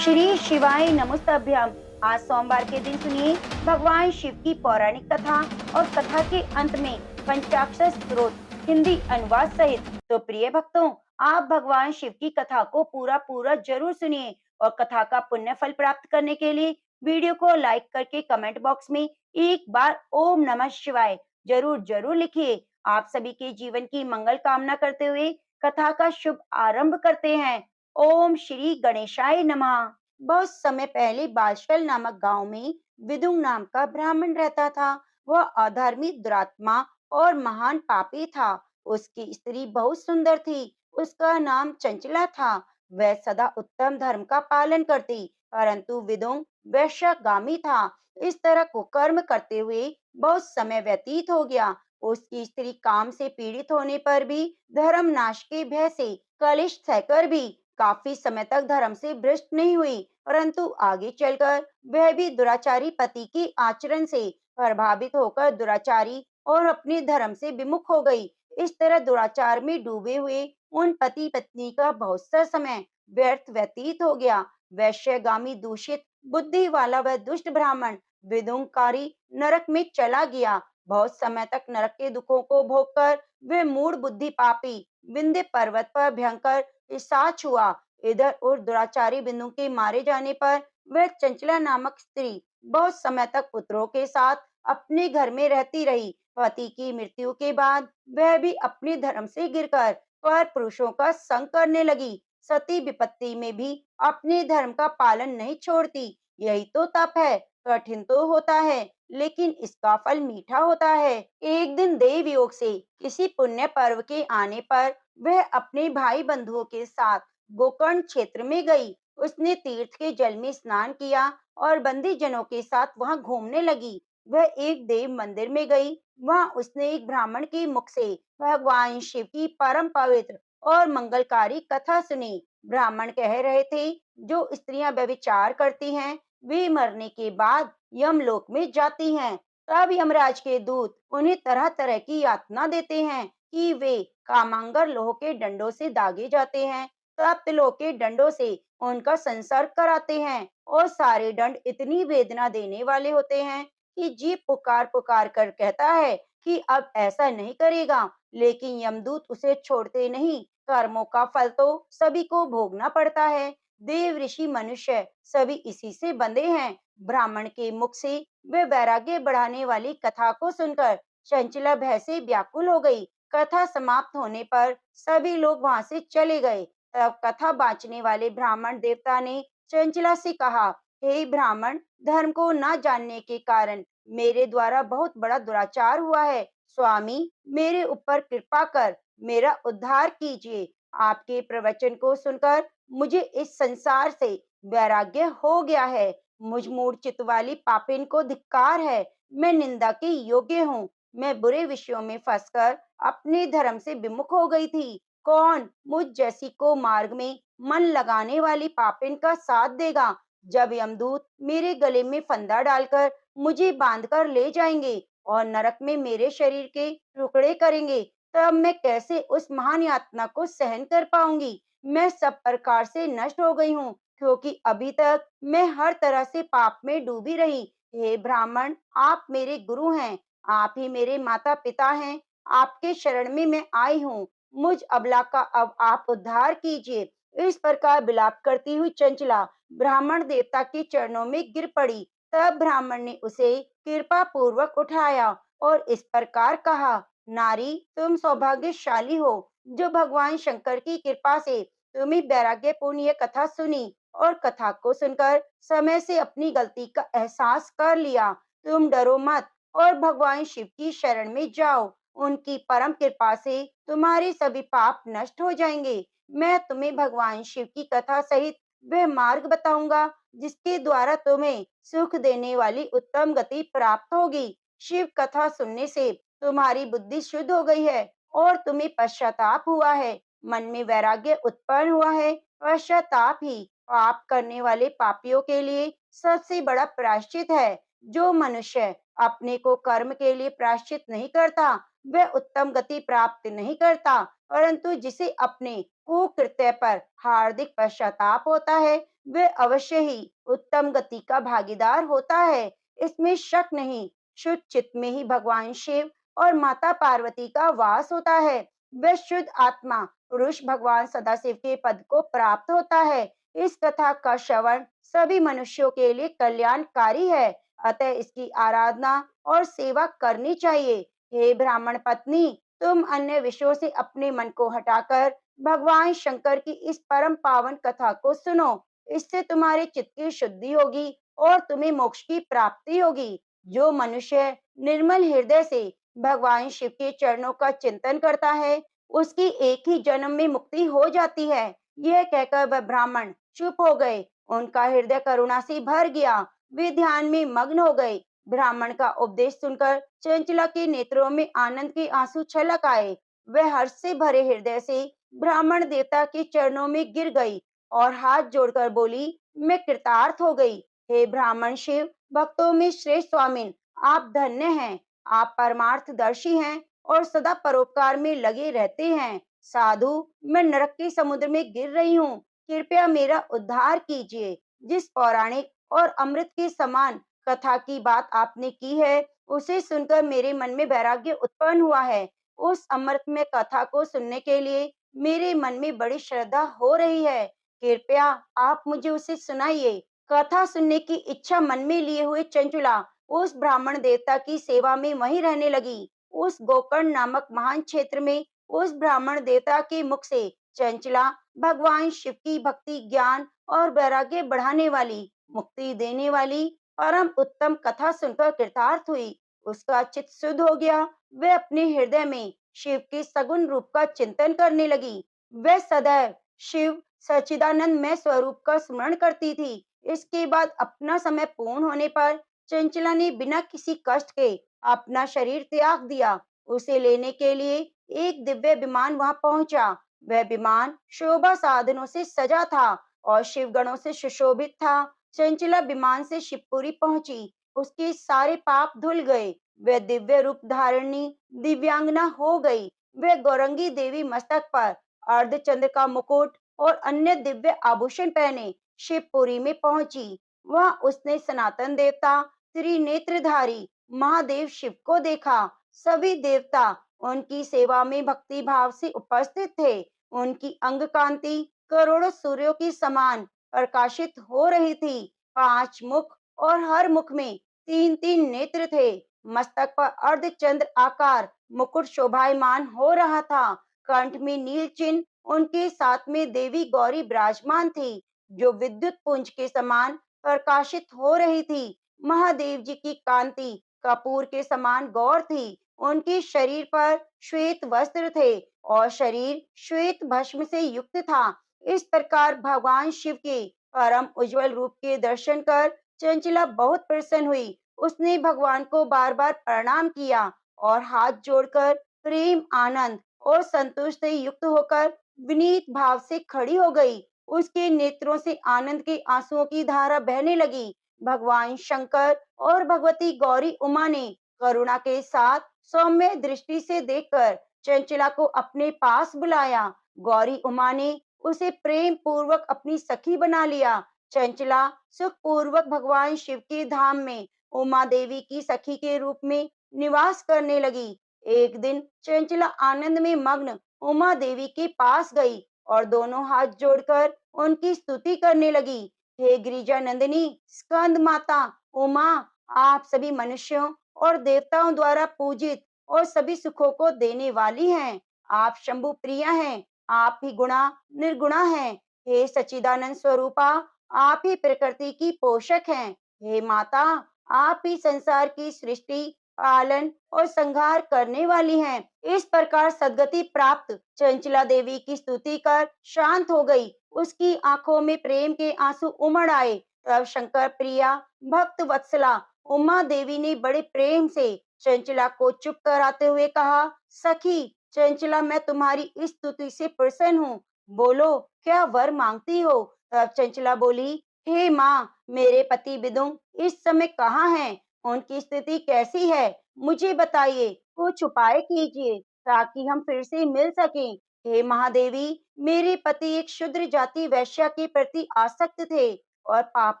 श्री शिवाय नमोस्तभ्यम। आज सोमवार के दिन सुनिए भगवान शिव की पौराणिक कथा और कथा के अंत में पंचाक्षर स्त्रोत हिंदी अनुवाद सहित। तो प्रिय भक्तों, आप भगवान शिव की कथा को पूरा पूरा जरूर सुनिए और कथा का पुण्य फल प्राप्त करने के लिए वीडियो को लाइक करके कमेंट बॉक्स में एक बार ओम नमः शिवाय जरूर जरूर लिखिए। आप सभी के जीवन की मंगल कामना करते हुए कथा का शुभ आरंभ करते हैं। ओम श्री गणेशाय नमः। बहुत समय पहले बालशल नामक गांव में विदुंग नाम का ब्राह्मण रहता था। वह अधर्मी दुरात्मा और महान पापी था। उसकी स्त्री बहुत सुंदर थी। उसका नाम चंचला था। वह सदा उत्तम धर्म का पालन करती, परंतु विदुंग वैश्यगामी था। इस तरह कुकर्म करते हुए बहुत समय व्यतीत हो गया। उसकी स्त्री काम से पीड़ित होने पर भी धर्म नाश के भय से कलिश सहकर भी काफी समय तक धर्म से भ्रष्ट नहीं हुई, परंतु आगे चलकर वह भी दुराचारी पति के आचरण से प्रभावित होकर दुराचारी और अपने धर्म से विमुख हो गई। इस तरह दुराचार में डूबे हुए उन पति पत्नी का बहुत सा समय व्यर्थ व्यतीत हो गया। वैश्यगामी दूषित बुद्धि वाला वह दुष्ट ब्राह्मण विदुंकारी नरक में चला गया। बहुत समय तक नरक के दुखों को भोगकर वे मूढ़ बुद्धि पापी विंध्य पर्वत पर भयंकर पिशाच हुआ। इधर और दुराचारी बिंदु के मारे जाने पर वह चंचला नामक स्त्री बहुत समय तक पुत्रों के साथ अपने घर में रहती रही। पति की मृत्यु के बाद वह भी अपने धर्म से गिरकर पर पुरुषों का संग करने लगी। सती विपत्ति में भी अपने धर्म का पालन नहीं छोड़ती। यही तो तप है। कठिन तो होता है, लेकिन इसका फल मीठा होता है। एक दिन देव योग से किसी पुण्य पर्व के आने पर वह अपने भाई बंधुओं के साथ गोकर्ण क्षेत्र में गई। उसने तीर्थ के जल में स्नान किया और बंदी जनों के साथ वहां घूमने लगी। वह एक देव मंदिर में गई। वहां उसने एक ब्राह्मण के मुख से भगवान शिव की परम पवित्र और मंगलकारी कथा सुनी। ब्राह्मण कह रहे थे, जो स्त्रियां व्यभिचार करती हैं वे मरने के बाद यमलोक में जाती हैं। तब यमराज के दूत उन्हें तरह तरह की यातना देते हैं कि वे कामांगर लोह के डंडों से दागे जाते हैं। तब लोह के डंडों से उनका संसर्ग कराते हैं और सारे दंड इतनी वेदना देने वाले होते हैं कि जीव पुकार पुकार कर कहता है कि अब ऐसा नहीं करेगा, लेकिन यमदूत उसे छोड़ते नहीं। कर्मों का फल तो सभी को भोगना पड़ता है। देव ऋषि मनुष्य सभी इसी से बंधे हैं। ब्राह्मण के मुख से वे वैराग्य बढ़ाने वाली कथा को सुनकर चंचला भय से व्याकुल हो गई। कथा समाप्त होने पर सभी लोग वहां से चले गए। तब कथा बांचने वाले ब्राह्मण देवता ने चंचला से कहा, हे ब्राह्मण, धर्म को न जानने के कारण मेरे द्वारा बहुत बड़ा दुराचार हुआ है। स्वामी, मेरे ऊपर कृपा कर मेरा उद्धार कीजिए। आपके प्रवचन को सुनकर मुझे इस संसार से वैराग्य हो गया है। मुझ मूढ़ चित्त वाली पापिन को धिक्कार है। मैं निंदा के योग्य हूँ। मैं बुरे विषयों में फंसकर अपने धर्म से विमुख हो गई थी। कौन मुझ जैसी को मार्ग में मन लगाने वाली पापिन का साथ देगा? जब यमदूत मेरे गले में फंदा डालकर मुझे बांधकर ले जाएंगे और नरक में मेरे शरीर के टुकड़े करेंगे, तब मैं कैसे उस महान यातना को सहन कर पाऊंगी? मैं सब प्रकार से नष्ट हो गई हूँ, क्योंकि अभी तक मैं हर तरह से पाप में डूबी रही। हे ब्राह्मण, आप मेरे गुरु हैं। आप ही मेरे माता पिता हैं। आपके शरण में मैं आई हूँ। मुझ अबला का अब आप उद्धार कीजिए। इस प्रकार विलाप करती हुई चंचला ब्राह्मण देवता के चरणों में गिर पड़ी। तब ब्राह्मण ने उसे कृपा पूर्वक उठाया और इस प्रकार कहा, नारी, तुम सौभाग्यशाली हो, जो भगवान शंकर की कृपा से तुम्हें वैराग्यपूर्ण ये कथा सुनी और कथा को सुनकर समय से अपनी गलती का एहसास कर लिया। तुम डरो मत और भगवान शिव की शरण में जाओ। उनकी परम कृपा से तुम्हारे सभी पाप नष्ट हो जाएंगे। मैं तुम्हें भगवान शिव की कथा सहित वह मार्ग बताऊंगा जिसके द्वारा तुम्हें सुख देने वाली उत्तम गति प्राप्त होगी। शिव कथा सुनने से तुम्हारी बुद्धि शुद्ध हो गई है और तुम्हें पश्चाताप हुआ है। मन में वैराग्य उत्पन्न हुआ है। पश्चाताप ही पाप करने वाले पापियों के लिए सबसे बड़ा प्रायश्चित है। जो मनुष्य अपने को कर्म के लिए प्रायश्चित नहीं करता, वह उत्तम गति प्राप्त नहीं करता, परंतु जिसे अपने कुकृत्य पर हार्दिक पश्चाताप होता है, वे अवश्य ही उत्तम गति का भागीदार होता है। इसमें शक नहीं। शुद्ध चित्त में ही भगवान शिव और माता पार्वती का वास होता है। वह शुद्ध आत्मा पुरुष भगवान सदाशिव के पद को प्राप्त होता है। इस कथा का श्रवण सभी मनुष्यों के लिए कल्याणकारी है, अतः इसकी आराधना और सेवा करनी चाहिए। हे ब्राह्मण पत्नी, तुम अन्य विषयों से अपने मन को हटाकर भगवान शंकर की इस परम पावन कथा को सुनो। इससे तुम्हारे चित्त की शुद्धि होगी और तुम्हें मोक्ष की प्राप्ति होगी। जो मनुष्य निर्मल हृदय से भगवान शिव के चरणों का चिंतन करता है, उसकी एक ही जन्म में मुक्ति हो जाती है। यह कहकर वह ब्राह्मण चुप हो गए। उनका हृदय करुणा से भर गया। वे ध्यान में मग्न हो गए। ब्राह्मण का उपदेश सुनकर चंचला के नेत्रों में आनंद के आंसू छलक आए। वह हर्ष से भरे हृदय से ब्राह्मण देवता के चरणों में गिर गई और हाथ जोड़कर बोली, मैं कृतार्थ हो गई। हे ब्राह्मण शिव भक्तों में श्रेष्ठ स्वामिन, आप धन्य हैं। आप परमार्थदर्शी हैं और सदा परोपकार में लगे रहते हैं। साधु, मैं नरक के समुद्र में गिर रही हूँ, कृपया मेरा उद्धार कीजिए। जिस पौराणिक और अमृत के समान कथा की बात आपने की है, उसे सुनकर मेरे मन में वैराग्य उत्पन्न हुआ है। उस अमृतमय कथा को सुनने के लिए मेरे मन में बड़ी श्रद्धा हो रही है। कृपया आप मुझे उसे सुनाइए। कथा सुनने की इच्छा मन में लिए हुए चंचला उस ब्राह्मण देवता की सेवा में वहीं रहने लगी। उस गोकर्ण नामक महान क्षेत्र में उस ब्राह्मण देवता के मुख से चंचला भगवान शिव की भक्ति, ज्ञान और वैराग्य बढ़ाने वाली, मुक्ति देने वाली परम उत्तम कथा सुनकर कृतार्थ हुई। उसका चित्त शुद्ध हो गया। वह अपने हृदय में शिव के सगुण रूप का चिंतन करने लगी। वह सदैव शिव सच्चिदानंदमय स्वरूप का स्मरण करती थी। इसके बाद अपना समय पूर्ण होने पर चंचला ने बिना किसी कष्ट के अपना शरीर त्याग दिया। उसे लेने के लिए एक दिव्य विमान वहां पहुंचा। वह विमान शोभा साधनों से सजा था और शिवगणों से सुशोभित था। चंचला विमान से शिवपुरी पहुंची। उसके सारे पाप धुल गए। वह दिव्य रूप धारिणी दिव्यांगना हो गई। वह गौरंगी देवी मस्तक पर अर्धचंद्र का मुकुट और अन्य दिव्य आभूषण पहने शिवपुरी में पहुंची। वहां उसने सनातन देवता त्रिनेत्रधारी महादेव शिव को देखा। सभी देवता उनकी सेवा में भक्ति भाव से उपस्थित थे। उनकी अंग कांति करोड़ों सूर्यों की समान प्रकाशित हो रही थी। 5 मुख और हर मुख में 3-3 नेत्र थे। मस्तक पर अर्धचंद्र आकार मुकुट शोभायमान हो रहा था। कंठ में नील चिन्ह, उनके साथ में देवी गौरी विराजमान थी, जो विद्युत पुंज के समान प्रकाशित हो रही थी। महादेव जी की कांति कपूर के समान गौर थी। उनके शरीर पर श्वेत वस्त्र थे और शरीर श्वेत भस्म से युक्त था। इस प्रकार भगवान शिव के परम उज्जवल रूप के दर्शन कर चंचला बहुत प्रसन्न हुई। उसने भगवान को बार बार प्रणाम किया और हाथ जोड़कर प्रेम, आनंद और संतोष से युक्त होकर विनीत भाव से खड़ी हो गई। उसके नेत्रों से आनंद के आंसुओं की धारा बहने लगी। भगवान शंकर और भगवती गौरी उमा ने करुणा के साथ सौम्य दृष्टि से देखकर चंचला को अपने पास बुलाया। गौरी उमा ने उसे प्रेम पूर्वक अपनी सखी बना लिया। चंचला सुख पूर्वक भगवान शिव के धाम में उमा देवी की सखी के रूप में निवास करने लगी। एक दिन चंचला आनंद में मग्न उमा देवी के पास गई और दोनों हाथ जोड़कर उनकी स्तुति करने लगी। हे गिरिजा नंदिनी स्कंद माता उमा, आप सभी मनुष्यों और देवताओं द्वारा पूजित और सभी सुखों को देने वाली हैं। आप शंभु प्रिया हैं। आप ही गुणा निर्गुणा हैं। हे सच्चिदानंद स्वरूपा, आप ही प्रकृति की पोषक हैं। हे माता, आप ही संसार की सृष्टि, पालन और संहार करने वाली हैं। इस प्रकार सदगति प्राप्त चंचला देवी की स्तुति कर शांत हो गई। उसकी आंखों में प्रेम के आंसू उमड़ आए। तब शंकर प्रिया भक्त वत्सला उमा देवी ने बड़े प्रेम से चंचला को चुप कराते हुए कहा, सखी चंचला, मैं तुम्हारी इस स्तुति से प्रसन्न हूँ। बोलो, क्या वर मांगती हो? तब चंचला बोली, हे माँ, मेरे पति विदुम इस समय कहाँ हैं? उनकी स्थिति कैसी है? मुझे बताइए, कुछ उपाय कीजिए ताकि हम फिर से मिल सकें। हे महादेवी, मेरे पति एक क्षुद्र जाति वैश्या के प्रति आसक्त थे और पाप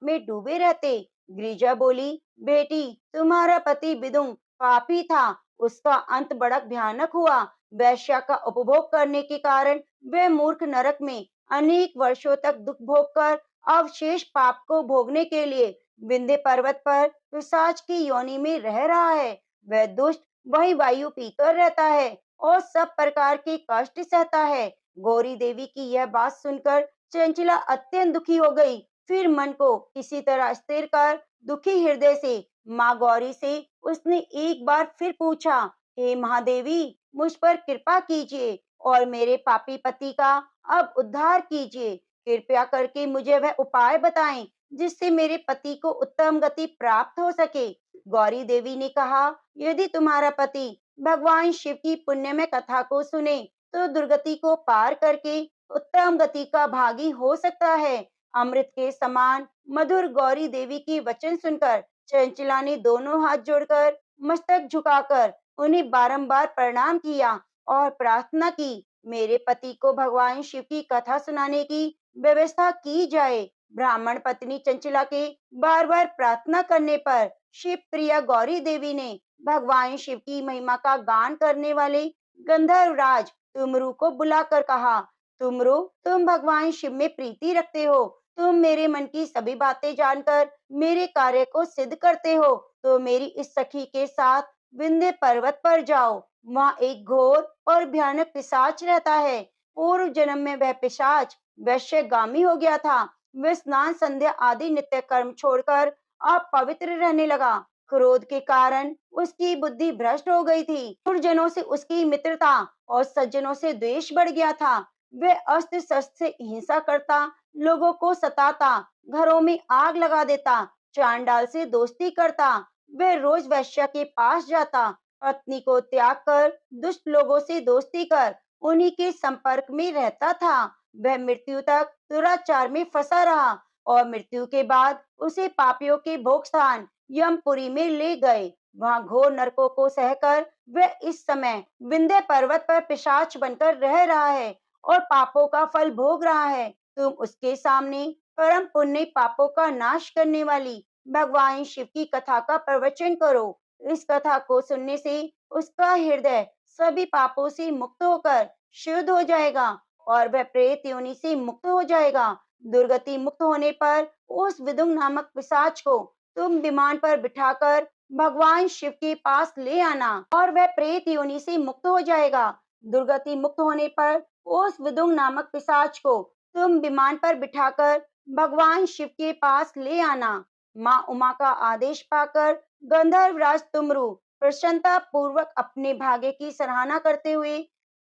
में डूबे रहते। गिरिजा बोली, बेटी, तुम्हारा पति विदुम पापी था, उसका अंत बड़ा भयानक हुआ। वैश्या का उपभोग करने के कारण वह मूर्ख नरक में अनेक वर्षों तक दुख भोग कर अवशेष पाप को भोगने के लिए विंध्य पर्वत पर पिशाच की योनि में रह रहा है। वह दुष्ट वही वायु पीकर रहता है और सब प्रकार के कष्ट सहता है। गौरी देवी की यह बात सुनकर चंचला अत्यंत दुखी हो गई। फिर मन को किसी तरह स्थिर कर दुखी हृदय से माँ गौरी से उसने एक बार फिर पूछा, हे महादेवी, मुझ पर कृपा कीजिए और मेरे पापी पति का अब उद्धार कीजिए। कृपया करके मुझे वह उपाय बताएं जिससे मेरे पति को उत्तम गति प्राप्त हो सके। गौरी देवी ने कहा, यदि तुम्हारा पति भगवान शिव की पुण्यमय कथा को सुने तो दुर्गति को पार करके उत्तम गति का भागी हो सकता है। अमृत के समान मधुर गौरी देवी की वचन सुनकर चंचला ने दोनों हाथ जोड़कर मस्तक झुकाकर उन्हें बारंबार प्रणाम किया और प्रार्थना की, मेरे पति को भगवान शिव की कथा सुनाने की व्यवस्था की जाए। ब्राह्मण पत्नी चंचला के बार बार प्रार्थना करने पर शिव प्रिया गौरी देवी ने भगवान शिव की महिमा का गान करने वाले गंधर्वराज तुमरु को बुलाकर कहा, तुमरु, तुम भगवान शिव में प्रीति रखते हो, तुम मेरे मन की सभी बातें जानकर मेरे कार्य को सिद्ध करते हो, तो मेरी इस सखी के साथ विंध्य पर्वत पर जाओ। वहाँ एक घोर और भयानक पिशाच रहता है। पूर्व जन्म में वह पिशाच वैश्यगामी हो गया था। वह स्नान संध्या आदि नित्य कर्म छोड़कर अपवित्र रहने लगा। क्रोध के कारण उसकी बुद्धि भ्रष्ट हो गई थी। दुर्जनों से उसकी मित्रता और सज्जनों से द्वेष बढ़ गया था। वह अस्त्र शस्त्र से हिंसा करता, लोगों को सताता, घरों में आग लगा देता, चांडाल से दोस्ती करता। वह रोज वैश्या के पास जाता, पत्नी को त्याग कर दुष्ट लोगों से दोस्ती कर उन्हीं के संपर्क में रहता था। वह मृत्यु तक दुराचार में फंसा रहा और मृत्यु के बाद उसे पापियों के भोग स्थान यमपुरी में ले गए। वहां घोर नरकों को सहकर वह इस समय विंध्य पर्वत पर पिशाच बनकर रह रहा है और पापों का फल भोग रहा है। तुम उसके सामने परम पुण्य पापों का नाश करने वाली भगवान शिव की कथा का प्रवचन करो। इस कथा को सुनने से उसका हृदय सभी पापों से मुक्त होकर शुद्ध हो जाएगा और वह प्रेत योनि से मुक्त हो जाएगा। दुर्गति मुक्त होने पर उस विदुम नामक पिशाच को तुम विमान पर बिठाकर भगवान शिव के पास ले आना और वह प्रेत योनि से मुक्त हो जाएगा। दुर्गति मुक्त होने पर उस विदुम नामक पिशाच को तुम विमान पर बिठाकर भगवान शिव के पास ले आना। माँ उमा का आदेश पाकर गंधर्वराज तुमरु प्रसन्नता पूर्वक अपने भाग्य की सराहना करते हुए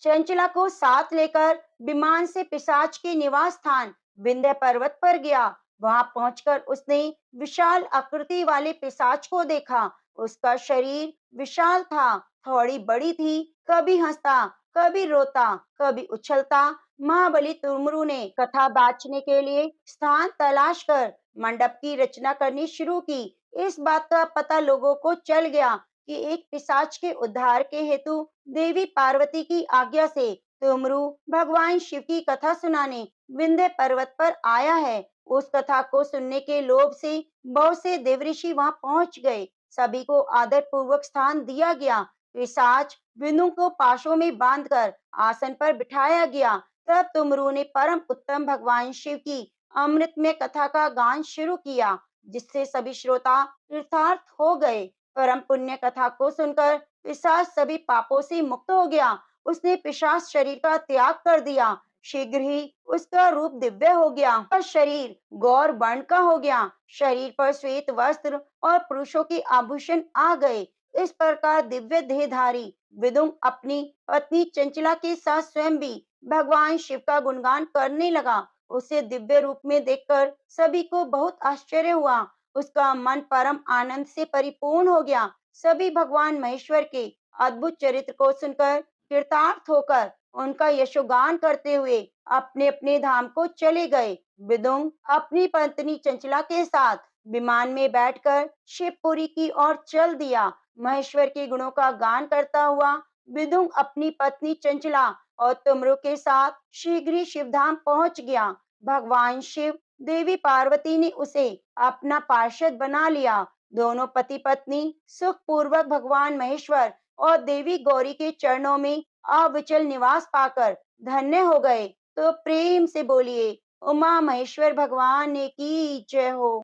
चंचला को साथ लेकर विमान से पिशाच के निवास स्थान विंध्य पर्वत पर गया। वहां पहुंचकर उसने विशाल आकृति वाले पिशाच को देखा। उसका शरीर विशाल था, थोड़ी बड़ी थी, कभी हंसता, कभी रोता, कभी उछलता। महाबली तुमरु ने कथा बांचने के लिए स्थान तलाश कर मंडप की रचना करनी शुरू की। इस बात का पता लोगों को चल गया कि एक पिशाच के उद्धार के हेतु देवी पार्वती की आज्ञा से तुमरु भगवान शिव की कथा सुनाने विंध्य पर्वत पर आया है। उस कथा को सुनने के लोभ से बहुत से देवऋषि वहां पहुंच गए। सभी को आदर पूर्वक स्थान दिया गया। पिशाच विंदु को पाशों में बांधकर आसन पर बिठाया गया। तब तुमरु ने परम उत्तम भगवान शिव की अमृतमय कथा का गान शुरू किया, जिससे सभी श्रोता कृतार्थ हो गए। परम पुण्य कथा को सुनकर पिशाच सभी पापों से मुक्त हो गया। उसने पिशाच शरीर का त्याग कर दिया। शीघ्र ही उसका रूप दिव्य हो गया और शरीर गौर वर्ण का हो गया। शरीर पर श्वेत वस्त्र और पुरुषों के आभूषण आ गए। इस प्रकार दिव्य देहधारी विदुम अपनी पत्नी चंचला के साथ स्वयं भी भगवान शिव का गुणगान करने लगा। उसे दिव्य रूप में देखकर सभी को बहुत आश्चर्य हुआ। उसका मन परम आनंद से परिपूर्ण हो गया। सभी भगवान महेश्वर के अद्भुत चरित्र को सुनकर कृतार्थ होकर उनका यशोगान करते हुए अपने अपने धाम को चले गए। विदुम अपनी पत्नी चंचला के साथ विमान में बैठकर शिवपुरी की ओर चल दिया। महेश्वर के गुणों का गान करता हुआ विदुम अपनी पत्नी चंचला और तुमरू के साथ शीघ्र ही शिवधाम पहुंच गया। भगवान शिव, देवी पार्वती ने उसे अपना पार्षद बना लिया। दोनों पति पत्नी सुख पूर्वक भगवान महेश्वर और देवी गौरी के चरणों में अविचल निवास पाकर धन्य हो गए। तो प्रेम से बोलिए, उमा महेश्वर भगवान ने की जय हो।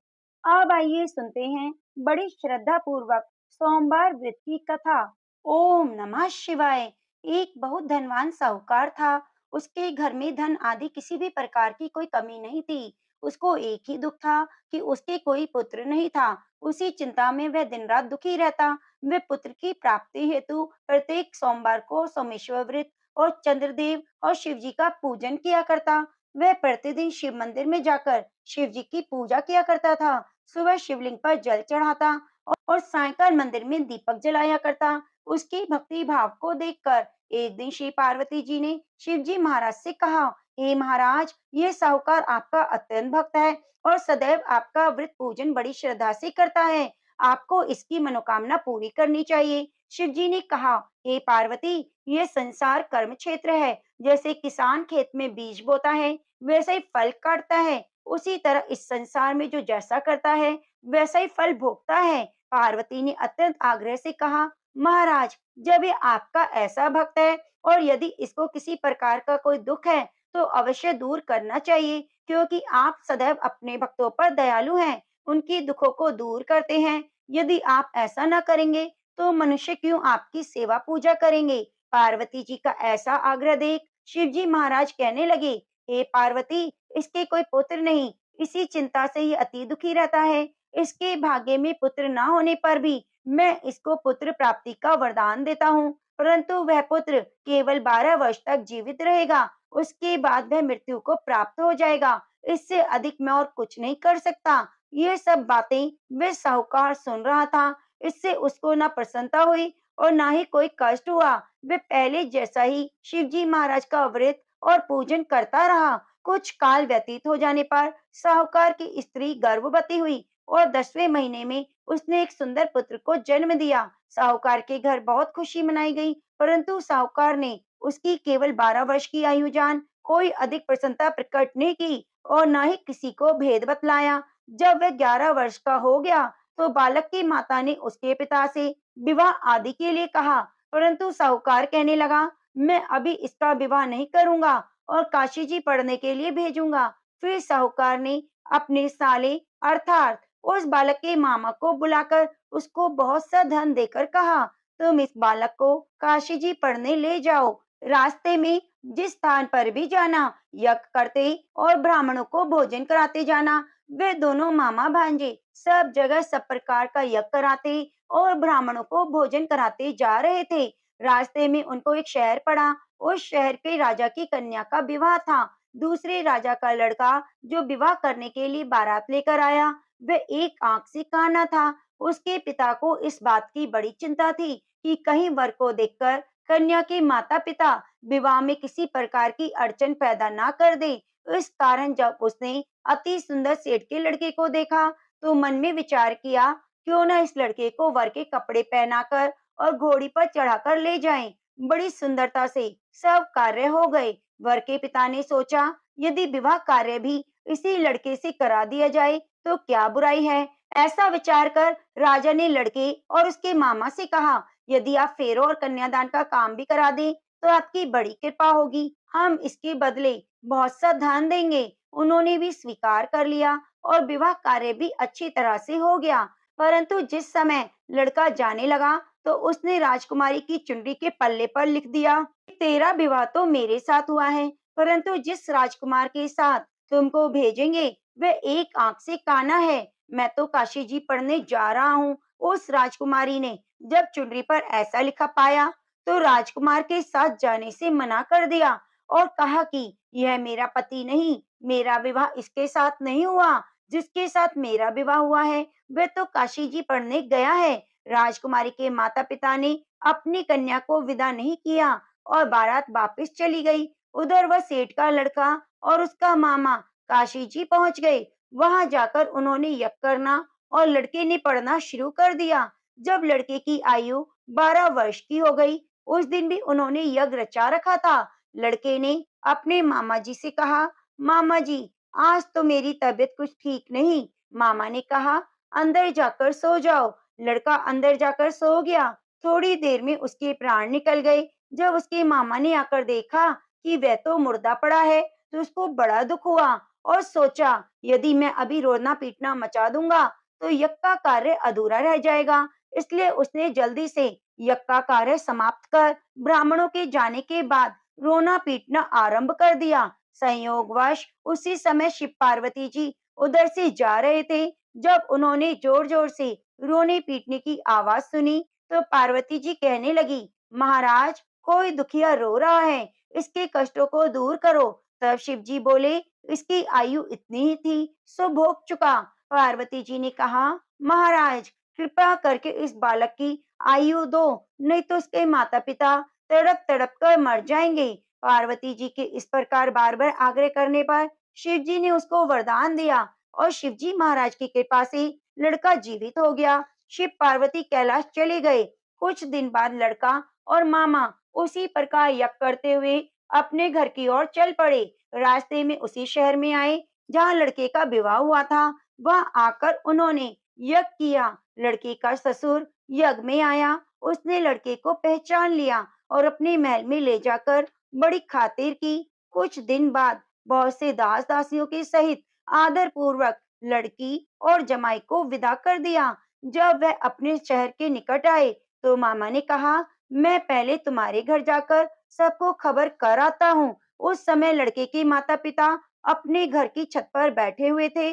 अब आइए सुनते हैं बड़ी श्रद्धा पूर्वक सोमवार व्रत की कथा। ओम नमः शिवाय। एक बहुत धनवान साहूकार था। उसके घर में धन आदि किसी भी प्रकार की कोई कमी नहीं थी। उसको एक ही दुख था कि उसके कोई पुत्र नहीं था। उसी चिंता में वह दिन रात दुखी रहता। वह पुत्र की प्राप्ति हेतु प्रत्येक सोमवार को सोमेश्वर व्रत और चंद्रदेव और शिव जी का पूजन किया करता। वह प्रतिदिन शिव मंदिर में जाकर शिव जी की पूजा किया करता था। सुबह शिवलिंग पर जल चढ़ाता और सायंकाल मंदिर में दीपक जलाया करता। उसकी भक्ति भाव को देखकर एक दिन श्री पार्वती जी ने शिव जी महाराज से कहा, हे महाराज, ये साहूकार आपका अत्यंत भक्त है और सदैव आपका व्रत पूजन बड़ी श्रद्धा से करता है। आपको इसकी मनोकामना पूरी करनी चाहिए। शिव जी ने कहा, हे पार्वती, ये संसार कर्म क्षेत्र है। जैसे किसान खेत में बीज बोता है, वैसे ही फल काटता है। उसी तरह इस संसार में जो जैसा करता है, वैसा ही फल भोगता है। पार्वती ने अत्यंत आग्रह से कहा, महाराज, जब ये आपका ऐसा भक्त है और यदि इसको किसी प्रकार का कोई दुख है, तो अवश्य दूर करना चाहिए, क्योंकि आप सदैव अपने भक्तों पर दयालु हैं, उनके दुखों को दूर करते हैं। यदि आप ऐसा न करेंगे, तो मनुष्य क्यों आपकी सेवा पूजा करेंगे? पार्वती जी का ऐसा आग्रह देख शिव जी महाराज कहने लगे, हे पार्वती, इसके कोई पुत्र नहीं, इसी चिंता से ये अति दुखी रहता है। इसके भाग्य में पुत्र न होने पर भी मैं इसको पुत्र प्राप्ति का वरदान देता हूँ, परंतु वह पुत्र केवल 12 वर्ष तक जीवित रहेगा। उसके बाद वह मृत्यु को प्राप्त हो जाएगा। इससे अधिक मैं और कुछ नहीं कर सकता। ये सब बातें वह साहूकार सुन रहा था। इससे उसको न प्रसन्नता हुई और न ही कोई कष्ट हुआ। वह पहले जैसा ही शिव जी महाराज का व्रत और पूजन करता रहा। कुछ काल व्यतीत हो जाने पर साहूकार की स्त्री गर्भवती हुई और 10वें महीने में उसने एक सुंदर पुत्र को जन्म दिया। साहूकार के घर बहुत खुशी मनाई गई, परंतु साहूकार ने उसकी केवल 12 वर्ष की आयु जान कोई अधिक प्रसन्नता प्रकट नहीं की और न ही किसी को भेद बतलाया। जब वह 11 वर्ष का हो गया, तो बालक की माता ने उसके पिता से विवाह आदि के लिए कहा, परंतु साहूकार कहने लगा, मैं अभी इसका विवाह नहीं करूंगा और काशी जी पढ़ने के लिए भेजूंगा। फिर साहूकार ने अपने साले अर्थात उस बालक के मामा को बुलाकर उसको बहुत सा धन देकर कहा, तुम इस बालक को काशी जी पढ़ने ले जाओ। रास्ते में जिस स्थान पर भी जाना, यज्ञ करते और ब्राह्मणों को भोजन कराते जाना। वे दोनों मामा भांजे सब जगह सब प्रकार का यज्ञ कराते और ब्राह्मणों को भोजन कराते जा रहे थे। रास्ते में उनको एक शहर पड़ा। उस शहर के राजा की कन्या का विवाह था। दूसरे राजा का लड़का जो विवाह करने के लिए बारात लेकर आया, वह एक आंख से काना था। उसके पिता को इस बात की बड़ी चिंता थी कि कहीं वर को देखकर कन्या के माता पिता विवाह में किसी प्रकार की अड़चन पैदा ना कर दे। इस कारण जब उसने अति सुंदर सेठ के लड़के को देखा, तो मन में विचार किया, क्यों न इस लड़के को वर के कपड़े पहनाकर और घोड़ी पर चढ़ाकर ले जाएं। बड़ी सुंदरता से सब कार्य हो गए। वर के पिता ने सोचा, यदि विवाह कार्य भी इसी लड़के से करा दिया जाए तो क्या बुराई है। ऐसा विचार कर राजा ने लड़के और उसके मामा से कहा, यदि आप फेरों और कन्यादान का काम भी करा दें तो आपकी बड़ी कृपा होगी। हम इसके बदले बहुत सा धन देंगे। उन्होंने भी स्वीकार कर लिया और विवाह कार्य भी अच्छी तरह से हो गया। परंतु जिस समय लड़का जाने लगा, तो उसने राजकुमारी की चुनरी के पल्ले पर लिख दिया, तेरा विवाह तो मेरे साथ हुआ है, परंतु जिस राजकुमार के साथ तुमको भेजेंगे वह एक आंख से काना है। मैं तो काशी जी पढ़ने जा रहा हूँ। उस राजकुमारी ने जब चुनरी पर ऐसा लिखा पाया, तो राजकुमार के साथ जाने से मना कर दिया और कहा कि यह मेरा पति नहीं, मेरा विवाह इसके साथ नहीं हुआ। जिसके साथ मेरा विवाह हुआ है, वह तो काशी जी पढ़ने गया है। राजकुमारी के माता पिता ने अपनी कन्या को विदा नहीं किया और बारात वापस चली गई। उधर वह सेठ का लड़का और उसका मामा काशी जी पहुंच गए। वहां जाकर उन्होंने यज्ञ करना और लड़के ने पढ़ना शुरू कर दिया। जब लड़के की आयु 12 वर्ष की हो गई, उस दिन भी उन्होंने यज्ञ रचा रखा था। लड़के ने अपने मामा जी से कहा, मामा जी, आज तो मेरी तबीयत कुछ ठीक नहीं। मामा ने कहा, अंदर जाकर सो जाओ। लड़का अंदर जाकर सो गया। थोड़ी देर में उसके प्राण निकल गए। जब उसके मामा ने आकर देखा कि वह तो मुर्दा पड़ा है, तो उसको बड़ा दुख हुआ और सोचा, यदि मैं अभी रोना पीटना मचा दूंगा तो यज्ञ का कार्य अधूरा रह जाएगा। इसलिए उसने जल्दी से यज्ञ का कार्य समाप्त कर ब्राह्मणों के जाने के बाद रोना पीटना आरंभ कर दिया। संयोगवश उसी समय शिव पार्वती जी उधर से जा रहे थे। जब उन्होंने जोर जोर से रोने पीटने की आवाज सुनी तो पार्वती जी कहने लगी, महाराज, कोई दुखिया रो रहा है, इसके कष्टों को दूर करो। तब शिव जी बोले, इसकी आयु इतनी ही थी, सो भोग चुका। पार्वती जी ने कहा, महाराज, कृपा करके इस बालक की आयु दो, नहीं तो उसके माता पिता तड़प तड़प कर मर जाएंगे। पार्वती जी के इस प्रकार बार बार आग्रह करने पर शिव जी ने उसको वरदान दिया और शिव जी महाराज की कृपा से लड़का जीवित हो गया। शिव पार्वती कैलाश चले गए। कुछ दिन बाद लड़का और मामा उसी प्रकार यज्ञ करते हुए अपने घर की ओर चल पड़े। रास्ते में उसी शहर में आए जहाँ लड़के का विवाह हुआ था। वह आकर उन्होंने यज्ञ किया। लड़के का ससुर यज्ञ में आया। उसने लड़के को पहचान लिया और अपने महल में ले जाकर बड़ी खातिर की। कुछ दिन बाद बहुत से दास दासियों के सहित आदर पूर्वक लड़की और जमाई को विदा कर दिया। जब वह अपने शहर के निकट आए तो मामा ने कहा, मैं पहले तुम्हारे घर जाकर सबको खबर कर आता हूँ। उस समय लड़के के माता पिता अपने घर की छत पर बैठे हुए थे।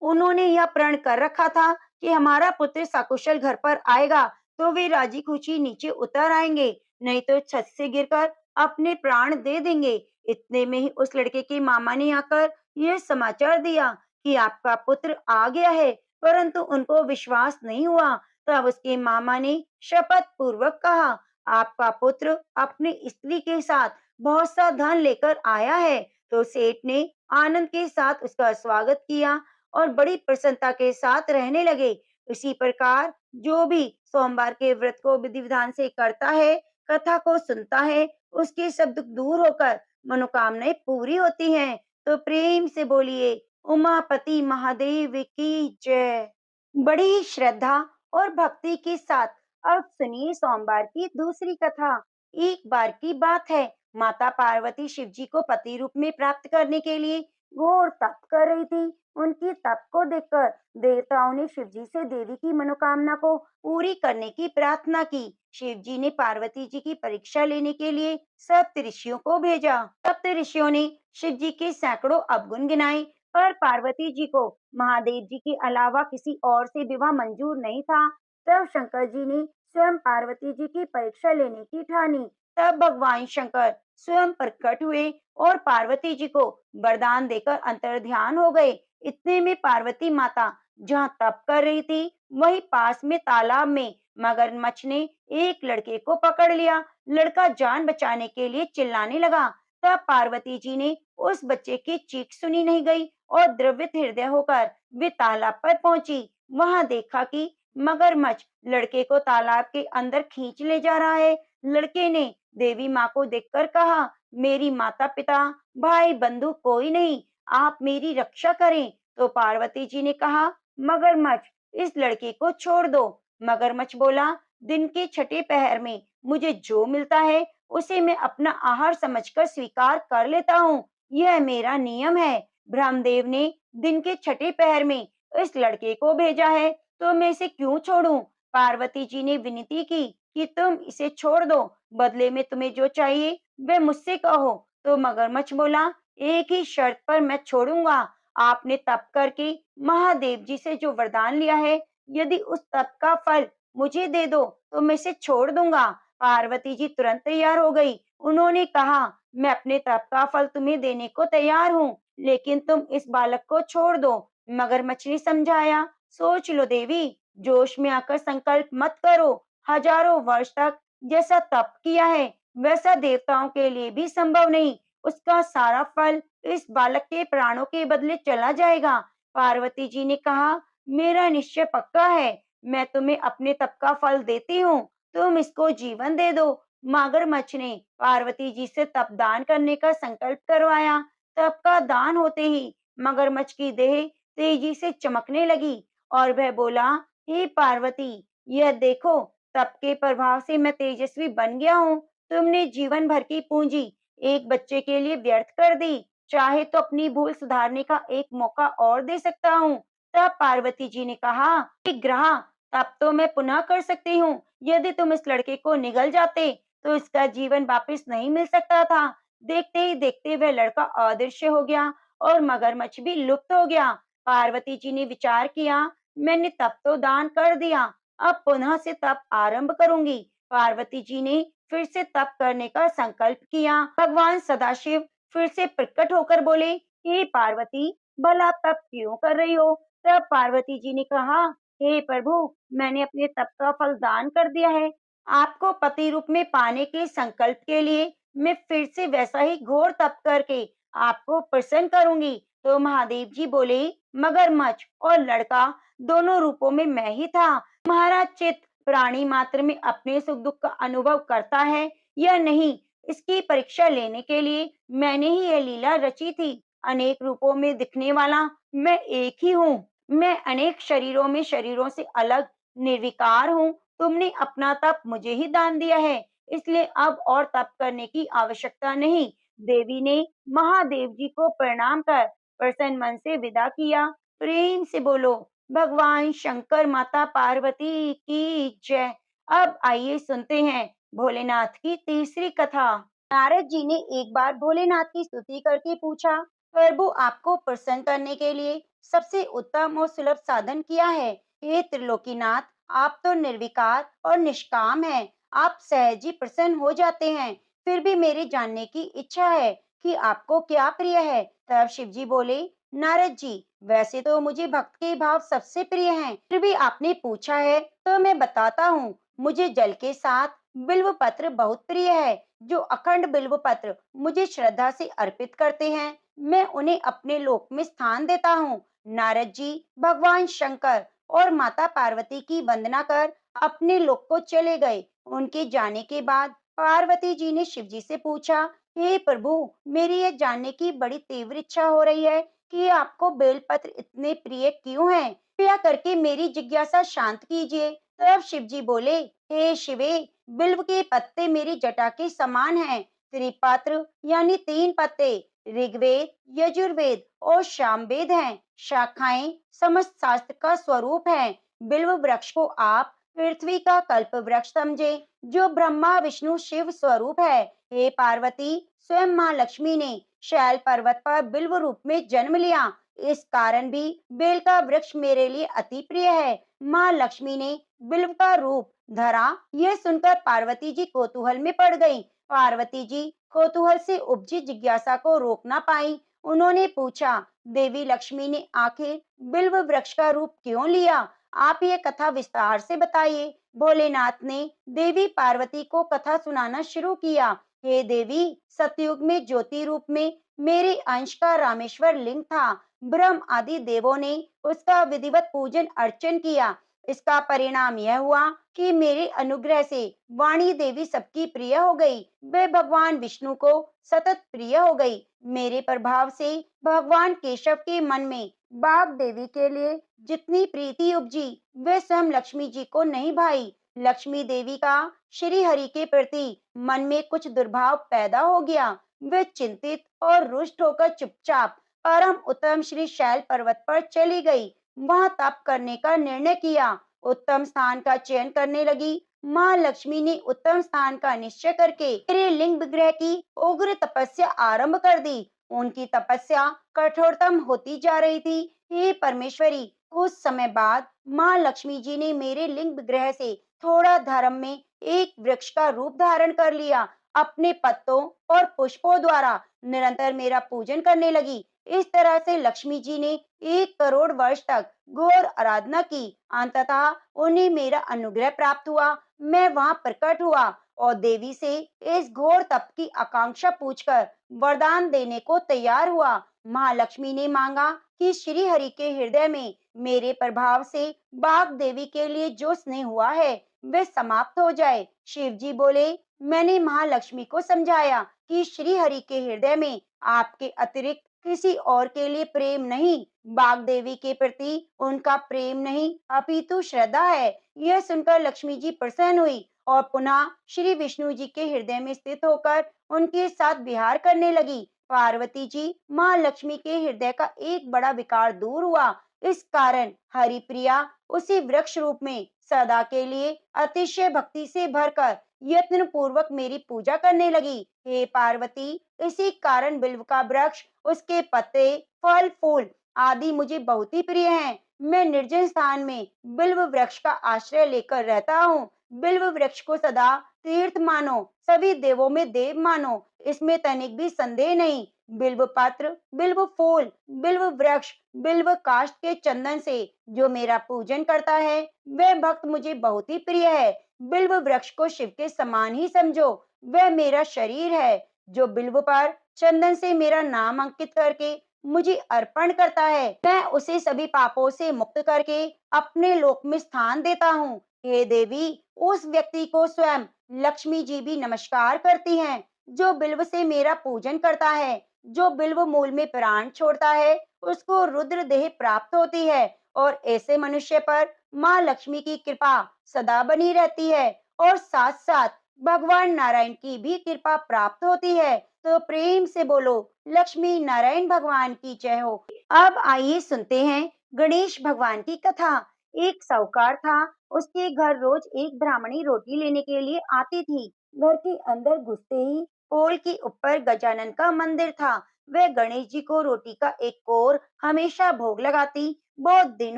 उन्होंने यह प्रण कर रखा था कि हमारा पुत्र सकुशल घर पर आएगा तो वे राजी खुशी नीचे उतर आएंगे, नहीं तो छत से गिरकर अपने प्राण दे देंगे। इतने में ही उस लड़के के मामा ने आकर यह समाचार दिया कि आपका पुत्र आ गया है, परंतु उनको विश्वास नहीं हुआ। तब उसके मामा ने शपथ पूर्वक कहा, आपका पुत्र अपनी स्त्री के साथ बहुत सा धन लेकर आया है। तो सेठ ने आनंद के साथ उसका स्वागत किया और बड़ी प्रसन्नता के साथ रहने लगे। इसी प्रकार जो भी सोमवार के व्रत को विधि विधान से करता है, कथा को सुनता है, उसके सब दुख दूर होकर मनोकामनाएं पूरी होती हैं। तो प्रेम से बोलिए, उमापति महादेव की जय। बड़ी श्रद्धा और भक्ति के साथ अब सुनिए सोमवार की दूसरी कथा। एक बार की बात है, माता पार्वती शिव जी को पति रूप में प्राप्त करने के लिए घोर तप कर रही थी। उनकी तप को देखकर देवताओं ने शिव जी से देवी की मनोकामना को पूरी करने की प्रार्थना की। शिव जी ने पार्वती जी की परीक्षा लेने के लिए सप्त ऋषियों को भेजा। सप्त ऋषियों ने शिव जी के सैकड़ों अवगुण गिनाए, पर पार्वती जी को महादेव जी के अलावा किसी और से विवाह मंजूर नहीं था। तब शंकर जी ने स्वयं पार्वती जी की परीक्षा लेने की ठानी। तब भगवान शंकर स्वयं प्रकट हुए और पार्वती जी को वरदान देकर अंतर्ध्यान हो गए। इतने में पार्वती माता जहाँ तप कर रही थी, वहीं पास में तालाब में मगरमच्छ ने एक लड़के को पकड़ लिया। लड़का जान बचाने के लिए चिल्लाने लगा। तब पार्वती जी ने उस बच्चे की चीख सुनी नहीं गई और द्रवित हृदय होकर वे तालाब पर पहुंची। वहां देखा कि मगरमच्छ लड़के को तालाब के अंदर खींच ले जा रहा है। लड़के ने देवी माँ को देखकर कहा, मेरी माता पिता भाई बंधु कोई नहीं, आप मेरी रक्षा करें। तो पार्वती जी ने कहा, मगरमच्छ, इस लड़के को छोड़ दो। मगरमच्छ बोला, दिन के छठे पहर में मुझे जो मिलता है उसे मैं अपना आहार समझकर स्वीकार कर लेता हूँ, यह मेरा नियम है। ब्रह्मदेव ने दिन के छठे पहर में इस लड़के को भेजा है, तो मैं इसे क्यों छोड़ूं? पार्वती जी ने विनती की कि तुम इसे छोड़ दो, बदले में तुम्हें जो चाहिए वह मुझसे कहो। तो मगरमच्छ बोला, एक ही शर्त पर मैं छोड़ूंगा। आपने तप करके महादेव जी से जो वरदान लिया है, यदि उस तप का फल मुझे दे दो तो मैं इसे छोड़ दूंगा। पार्वती जी तुरंत तैयार हो गई। उन्होंने कहा, मैं अपने तप का फल तुम्हें देने को तैयार हूँ, लेकिन तुम इस बालक को छोड़ दो। मगरमच्छ ने समझाया, सोच लो देवी, जोश में आकर संकल्प मत करो। हजारों वर्ष तक जैसा तप किया है वैसा देवताओं के लिए भी संभव नहीं। उसका सारा फल इस बालक के प्राणों के बदले चला जाएगा। पार्वती जी ने कहा, मेरा निश्चय पक्का है, मैं तुम्हें अपने तप का फल देती हूँ, तुम इसको जीवन दे दो। मगरमच्छ ने पार्वती जी से तप दान करने का संकल्प करवाया। तप का दान होते ही मगरमच्छ की देह तेजी से चमकने लगी और वह बोला, हे पार्वती, यह देखो, तप के प्रभाव से मैं तेजस्वी बन गया हूँ। तुमने जीवन भर की पूंजी एक बच्चे के लिए व्यर्थ कर दी। चाहे तो अपनी भूल सुधारने का एक मौका और दे सकता हूँ। तब पार्वती जी ने कहा कि ग्रह, तब तो मैं पुनः कर सकती हूँ। यदि तुम इस लड़के को निगल जाते तो इसका जीवन वापस नहीं मिल सकता था। देखते ही देखते वह लड़का अदृश्य हो गया और मगरमच्छ भी लुप्त हो गया। पार्वती जी ने विचार किया, मैंने तप तो दान कर दिया, अब पुनः से तप आरंभ करूंगी। पार्वती जी ने फिर से तप करने का संकल्प किया। भगवान सदाशिव फिर से प्रकट होकर बोले, हे पार्वती, भला तप क्यों कर रही हो? तब पार्वती जी ने कहा, हे प्रभु, मैंने अपने तप का फल दान कर दिया है। आपको पति रूप में पाने के संकल्प के लिए मैं फिर से वैसा ही घोर तप करके आपको प्रसन्न करूंगी। तो महादेव जी बोले, मगरमच्छ और लड़का दोनों रूपों में मैं ही था। तुम्हारा चित्त प्राणी मात्र में अपने सुख दुख का अनुभव करता है या नहीं, इसकी परीक्षा लेने के लिए मैंने ही यह लीला रची थी। अनेक रूपों में दिखने वाला मैं एक ही हूँ। मैं अनेक शरीरों में शरीरों से अलग निर्विकार हूँ। तुमने अपना तप मुझे ही दान दिया है, इसलिए अब और तप करने की आवश्यकता नहीं। देवी ने महादेव जी को प्रणाम कर प्रसन्न मन से विदा किया। प्रेम से बोलो, भगवान शंकर माता पार्वती की जय। अब आइए सुनते हैं भोलेनाथ की तीसरी कथा। नारद जी ने एक बार भोलेनाथ की स्तुति करके पूछा, प्रभु, आपको प्रसन्न करने के लिए सबसे उत्तम और सुलभ साधन क्या है? हे त्रिलोकीनाथ, आप तो निर्विकार और निष्काम हैं। आप सहज ही प्रसन्न हो जाते हैं। फिर भी मेरे जानने की इच्छा है कि आपको क्या प्रिय है। तब शिव जी बोले, नारद जी, वैसे तो मुझे भक्त के भाव सबसे प्रिय हैं, फिर भी आपने पूछा है तो मैं बताता हूँ। मुझे जल के साथ बिल्व पत्र बहुत प्रिय है। जो अखंड बिल्व पत्र मुझे श्रद्धा से अर्पित करते हैं, मैं उन्हें अपने लोक में स्थान देता हूँ। नारद जी भगवान शंकर और माता पार्वती की वंदना कर अपने लोक को चले गए। उनके जाने के बाद पार्वती जी ने शिव जी से पूछा, हे प्रभु, मेरी यह जानने की बड़ी तीव्र इच्छा हो रही है कि आपको बेलपत्र इतने प्रिय क्यों हैं? कृपया करके मेरी जिज्ञासा शांत कीजिए। तब शिव जी बोले, हे शिवे, बिल्व के पत्ते मेरी जटा के समान हैं। त्रिपत्र यानी तीन पत्ते ऋग्वेद, यजुर्वेद और सामवेद हैं। शाखाएं समस्त शास्त्र का स्वरूप हैं। बिल्व वृक्ष को आप पृथ्वी का कल्प वृक्ष समझे, जो ब्रह्मा विष्णु शिव स्वरूप है। हे पार्वती, स्वयं माँ लक्ष्मी ने शैल पर्वत पर बिल्व रूप में जन्म लिया। इस कारण भी बेल का वृक्ष मेरे लिए अति प्रिय है। माँ लक्ष्मी ने बिल्व का रूप धरा, यह सुनकर पार्वती जी कौतूहल में पड़ गई। पार्वती जी कौतूहल से उपजी जिज्ञासा को रोक ना पाई। उन्होंने पूछा, देवी लक्ष्मी ने आखिर बिल्व वृक्ष का रूप क्यों लिया? आप ये कथा विस्तार से बताइए। भोलेनाथ ने देवी पार्वती को कथा सुनाना शुरू किया। हे देवी, सतयुग में ज्योति रूप में मेरे अंश का रामेश्वर लिंग था। ब्रह्म आदि देवों ने उसका विधिवत पूजन अर्चन किया। इसका परिणाम यह हुआ कि मेरे अनुग्रह से वाणी देवी सबकी प्रिय हो गई। वे भगवान विष्णु को सतत प्रिय हो गई। मेरे प्रभाव से भगवान केशव के मन में बाग देवी के लिए जितनी प्रीति उपजी, वे स्वयं लक्ष्मी जी को नहीं भाई। लक्ष्मी देवी का श्री हरि के प्रति मन में कुछ दुर्भाव पैदा हो गया। वे चिंतित और रुष्ट होकर चुपचाप परम उत्तम श्री शैल पर्वत पर चली गई। वहां तप करने का निर्णय किया। उत्तम स्थान का चयन करने लगी। माँ लक्ष्मी ने उत्तम स्थान का निश्चय करके मेरे लिंग विग्रह की उग्र तपस्या आरंभ कर दी। उनकी तपस्या कठोरतम होती जा रही थी। हे परमेश्वरी, कुछ समय बाद माँ लक्ष्मी जी ने मेरे लिंग विग्रह से थोड़ा धर्म में एक वृक्ष का रूप धारण कर लिया। अपने पत्तों और पुष्पों द्वारा निरंतर मेरा पूजन करने लगी। इस तरह से लक्ष्मी जी ने 1 करोड़ वर्ष तक घोर आराधना की। अंततः उन्हें मेरा अनुग्रह प्राप्त हुआ। मैं वहां प्रकट हुआ और देवी से इस घोर तप की आकांक्षा पूछकर वरदान देने को तैयार हुआ। महालक्ष्मी ने मांगा कि श्री हरि के हृदय में मेरे प्रभाव से बाग देवी के लिए जो स्नेह हुआ है वे समाप्त हो जाए। शिव जी बोले, मैंने महालक्ष्मी को समझाया कि श्री हरि के हृदय में आपके अतिरिक्त किसी और के लिए प्रेम नहीं, बाग देवी के प्रति उनका प्रेम नहीं, अपितु श्रद्धा है। यह सुनकर लक्ष्मी जी प्रसन्न हुई और पुनः श्री विष्णु जी के हृदय में स्थित होकर उनके साथ विहार करने लगी। पार्वती जी, माँ लक्ष्मी के हृदय का एक बड़ा विकार दूर हुआ। इस कारण हरिप्रिया उसी वृक्ष रूप में सदा के लिए अतिशय भक्ति से भरकर यत्न पूर्वक मेरी पूजा करने लगी। हे पार्वती, इसी कारण बिल्व का वृक्ष, उसके पत्ते, फल, फूल आदि मुझे बहुत ही प्रिय हैं। मैं निर्जन स्थान में बिल्व वृक्ष का आश्रय लेकर रहता हूँ। बिल्व वृक्ष को सदा तीर्थ मानो, सभी देवों में देव मानो, इसमें तनिक भी संदेह नहीं। बिल्व पत्र, बिल्व फूल, बिल्व वृक्ष, बिल्व काष्ठ के चंदन से जो मेरा पूजन करता है, वह भक्त मुझे बहुत ही प्रिय है। बिल्व वृक्ष को शिव के समान ही समझो, वह मेरा शरीर है। जो बिल्व पर चंदन से मेरा नाम अंकित करके मुझे अर्पण करता है, मैं उसे सभी पापों से मुक्त करके अपने लोक में स्थान देता हूँ। हे देवी, उस व्यक्ति को स्वयं लक्ष्मी जी भी नमस्कार करती हैं, जो बिल्व से मेरा पूजन करता है। जो बिल्व मूल में प्राण छोड़ता है, उसको रुद्र देह प्राप्त होती है और ऐसे मनुष्य पर माँ लक्ष्मी की कृपा सदा बनी रहती है और साथ साथ भगवान नारायण की भी कृपा प्राप्त होती है। तो प्रेम से बोलो, लक्ष्मी नारायण भगवान की जय हो। अब आइए सुनते हैं गणेश भगवान की कथा। एक साहूकार था, उसके घर रोज एक ब्राह्मणी रोटी लेने के लिए आती थी। घर के अंदर घुसते ही पोल के ऊपर गजानन का मंदिर था। वह गणेश जी को रोटी का एक कोर हमेशा भोग लगाती। बहुत दिन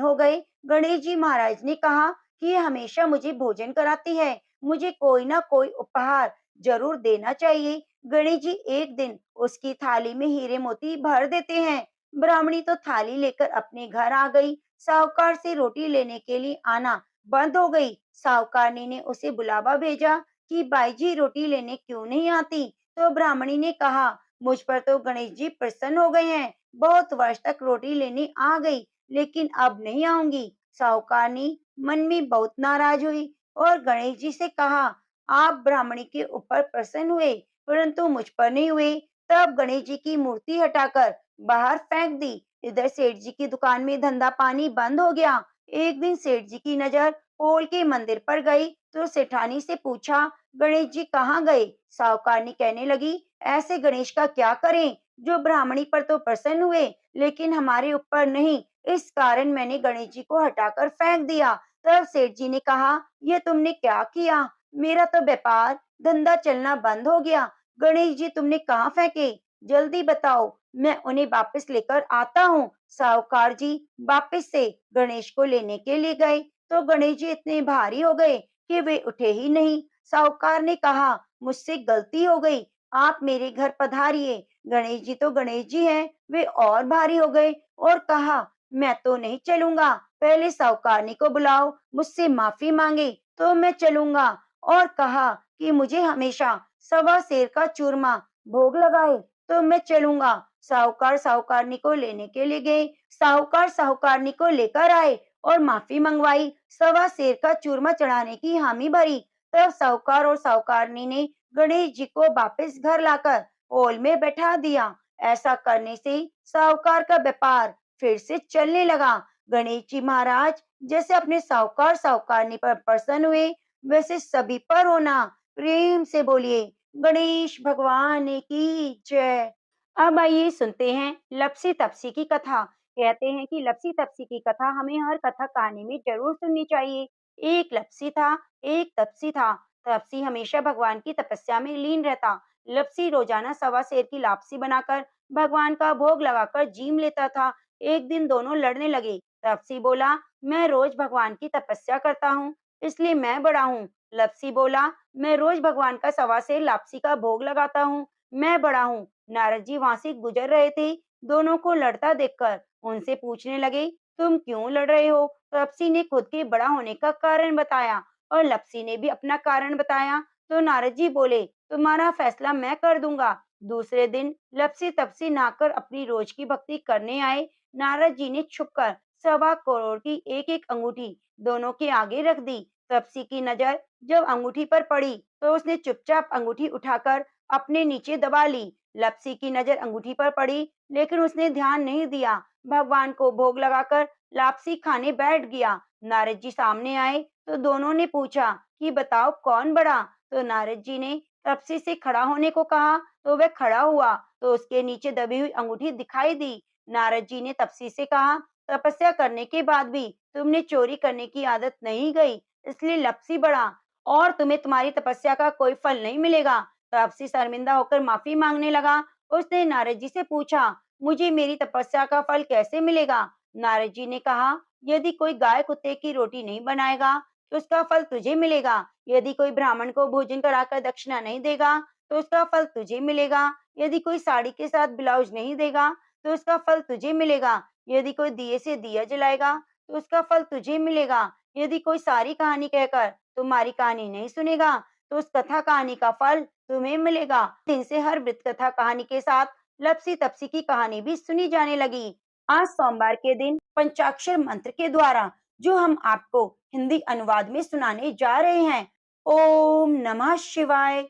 हो गए, गणेश जी महाराज ने कहा कि हमेशा मुझे भोजन कराती है, मुझे कोई ना कोई उपहार जरूर देना चाहिए। गणेश जी एक दिन उसकी थाली में हीरे मोती भर देते हैं। ब्राह्मणी तो थाली लेकर अपने घर आ गई। साहूकार से रोटी लेने के लिए आना बंद हो गई। साहूकारनी ने उसे बुलावा भेजा कि बाई जी रोटी लेने क्यों नहीं आती। तो ब्राह्मणी ने कहा, मुझ पर तो गणेश जी प्रसन्न हो गए हैं, बहुत वर्ष तक रोटी लेने आ गई, लेकिन अब नहीं आऊंगी। साहूकारनी मन में बहुत नाराज हुई और गणेश जी से कहा, आप ब्राह्मणी के ऊपर प्रसन्न हुए, परंतु मुझ पर नहीं हुए। तब गणेश जी की मूर्ति हटाकर बाहर फेंक दी। इधर सेठ जी की दुकान में धंधा पानी बंद हो गया। एक दिन सेठ जी की नजर पोल के मंदिर पर गई तो सेठानी से पूछा, गणेश जी कहाँ गए? साहूकारनी कहने लगी, ऐसे गणेश का क्या करें जो ब्राह्मणी पर तो प्रसन्न हुए लेकिन हमारे ऊपर नहीं, इस कारण मैंने गणेश जी को हटाकर फेंक दिया। तब सेठ जी ने कहा, ये तुमने क्या किया? मेरा तो व्यापार धंधा चलना बंद हो गया। गणेश जी तुमने कहाँ फेंके? जल्दी बताओ, मैं उन्हें वापस लेकर आता हूँ। साहूकार जी वापस से गणेश को लेने के लिए गए तो गणेश जी इतने भारी हो गए कि वे उठे ही नहीं। साहूकार ने कहा, मुझसे गलती हो गई, आप मेरे घर पधारिए। गणेश जी तो गणेश जी हैं, वे और भारी हो गए और कहा, मैं तो नहीं चलूंगा, पहले साहूकारनी को बुलाओ, मुझसे माफी मांगे तो मैं चलूंगा। और कहा कि मुझे हमेशा सवा सेर का चूरमा भोग लगाए तो मैं चलूंगा। साहूकार साहूकारनी को लेने के लिए गए। साहूकार साहूकारनी को लेकर आए और माफी मंगवाई, सवा सेर का चूरमा चढ़ाने की हामी भरी। तब साहूकार और साहूकारनी ने गणेश जी को वापस घर लाकर हॉल में बैठा दिया। ऐसा करने से साहूकार का व्यापार फिर से चलने लगा। गणेश जी महाराज जैसे अपने साहूकार साहूकारनी पर प्रसन्न हुए, वैसे सभी पर होना। प्रेम से बोलिए, गणेश भगवान की जय। अब आइए सुनते हैं लपसी तपसी की कथा। कहते हैं कि लपसी तपसी की कथा हमें हर कथा कहानी में जरूर सुननी चाहिए। एक लपसी था, एक तपसी था। तपसी हमेशा भगवान की तपस्या में लीन रहता। लपसी रोजाना सवा सेर की लापसी बनाकर भगवान का भोग लगाकर जीम लेता था। एक दिन दोनों लड़ने लगे। तपसी बोला, मैं रोज भगवान की तपस्या करता हूँ, इसलिए मैं बड़ा हूँ। लपसी बोला, मैं रोज भगवान का सवा सेर लापसी का भोग लगाता हूँ, मैं बड़ा हूँ। नारद जी वहां से गुजर रहे थे। दोनों को लड़ता देखकर उनसे पूछने लगे, तुम क्यों लड़ रहे हो? तपसी ने खुद के बड़ा होने का कारण बताया और लपसी ने भी अपना कारण बताया। तो नारद जी बोले, तुम्हारा फैसला मैं कर दूंगा। दूसरे दिन लपसी तपसी नहाकर अपनी रोज की भक्ति करने आए। नारद जी ने छुपकर 1.25 करोड़ की एक एक अंगूठी दोनों के आगे रख दी। तपसी की नजर जब अंगूठी पर पड़ी तो उसने चुपचाप अंगूठी उठाकर अपने नीचे दबा ली। लपसी की नजर अंगूठी पर पड़ी लेकिन उसने ध्यान नहीं दिया। भगवान को भोग लगाकर लापसी खाने बैठ गया। नारद जी सामने आए तो दोनों ने पूछा कि बताओ कौन बड़ा। तो नारद जी ने तपसी से खड़ा होने को कहा तो वह खड़ा हुआ तो उसके नीचे दबी हुई अंगूठी दिखाई दी। नारद जी ने तपसी से कहा, तपस्या करने के बाद भी तुमने चोरी करने की आदत नहीं गई, इसलिए लपसी बढ़ा और तुम्हें तुम्हारी तपस्या का कोई फल नहीं मिलेगा। तपसी शर्मिंदा होकर माफी मांगने लगा। उसने नारद जी से पूछा, मुझे मेरी तपस्या का फल कैसे मिलेगा? नारद जी ने कहा, यदि कोई गाय कुत्ते की रोटी नहीं बनाएगा तो उसका फल तुझे मिलेगा। यदि कोई ब्राह्मण को भोजन कराकर दक्षिणा नहीं देगा तो उसका फल तुझे मिलेगा। यदि कोई साड़ी के साथ ब्लाउज नहीं देगा तो उसका फल तुझे मिलेगा। यदि कोई दिए से दिया जलाएगा तो उसका फल तुझे मिलेगा। यदि कोई सारी कहानी कहकर तुम्हारी कहानी नहीं सुनेगा तो उस कथा कहानी का फल तुम्हें मिलेगा। दिन से हर वृत्त कथा कहानी के साथ लपसी तपसी की कहानी भी सुनी जाने लगी। आज सोमवार के दिन पंचाक्षर मंत्र के द्वारा जो हम आपको हिंदी अनुवाद में सुनाने जा रहे हैं। ओम नमः शिवाय।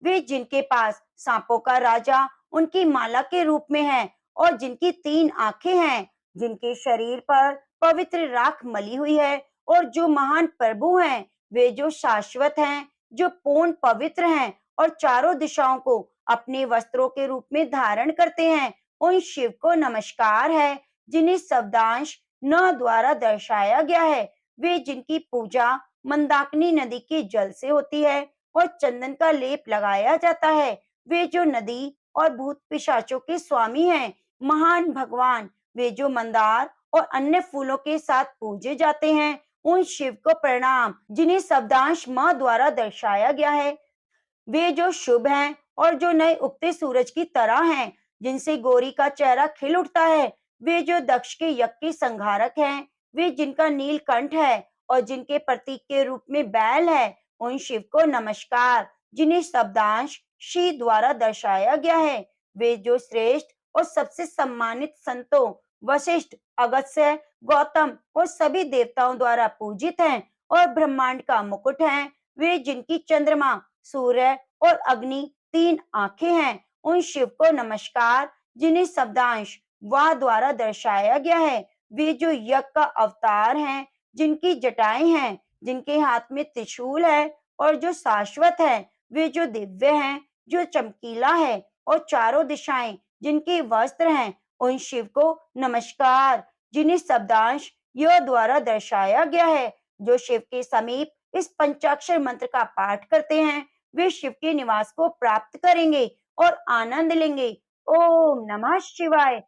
वे जिनके पास सांपों का राजा उनकी माला के रूप में है और जिनकी 3 आंखें हैं, जिनके शरीर पर पवित्र राख मली हुई है और जो महान प्रभु हैं, वे जो शाश्वत हैं, जो पूर्ण पवित्र हैं और चारों दिशाओं को अपने वस्त्रों के रूप में धारण करते हैं, उन शिव को नमस्कार है जिन्हें शब्दांश न द्वारा दर्शाया गया है। वे जिनकी पूजा मंदाकिनी नदी के जल से होती है और चंदन का लेप लगाया जाता है। वे जो नदी और भूत पिशाचों के स्वामी हैं, महान भगवान। वे जो मंदार और अन्य फूलों के साथ पूजे जाते हैं, उन शिव को प्रणाम जिन्हें शब्दांश माँ द्वारा दर्शाया गया है। वे जो शुभ हैं और जो नए उगते सूरज की तरह हैं, जिनसे गौरी का चेहरा खिल उठता है। वे जो दक्ष के यज्ञ के संहारक हैं, वे जिनका नीलकंठ है और जिनके प्रतीक के रूप में बैल है, उन शिव को नमस्कार जिन्हें शब्दांश शी द्वारा दर्शाया गया है। वे जो श्रेष्ठ और सबसे सम्मानित संतों वशिष्ठ, अगस्त्य, गौतम और सभी देवताओं द्वारा पूजित हैं और ब्रह्मांड का मुकुट हैं। वे जिनकी चंद्रमा, सूर्य और अग्नि 3 आंखें हैं, उन शिव को नमस्कार जिन्हें शब्दांश वा द्वारा दर्शाया गया है। वे जो यज्ञ का अवतार हैं, जिनकी जटाएं हैं, जिनके हाथ में त्रिशूल है और जो शाश्वत है। वे जो दिव्य हैं, जो चमकीला है और चारों दिशाएं जिनके वस्त्र हैं, उन शिव को नमस्कार जिन्हें शब्दांश य द्वारा दर्शाया गया है। जो शिव के समीप इस पंचाक्षर मंत्र का पाठ करते हैं, वे शिव के निवास को प्राप्त करेंगे और आनंद लेंगे। ओम नमः शिवाय।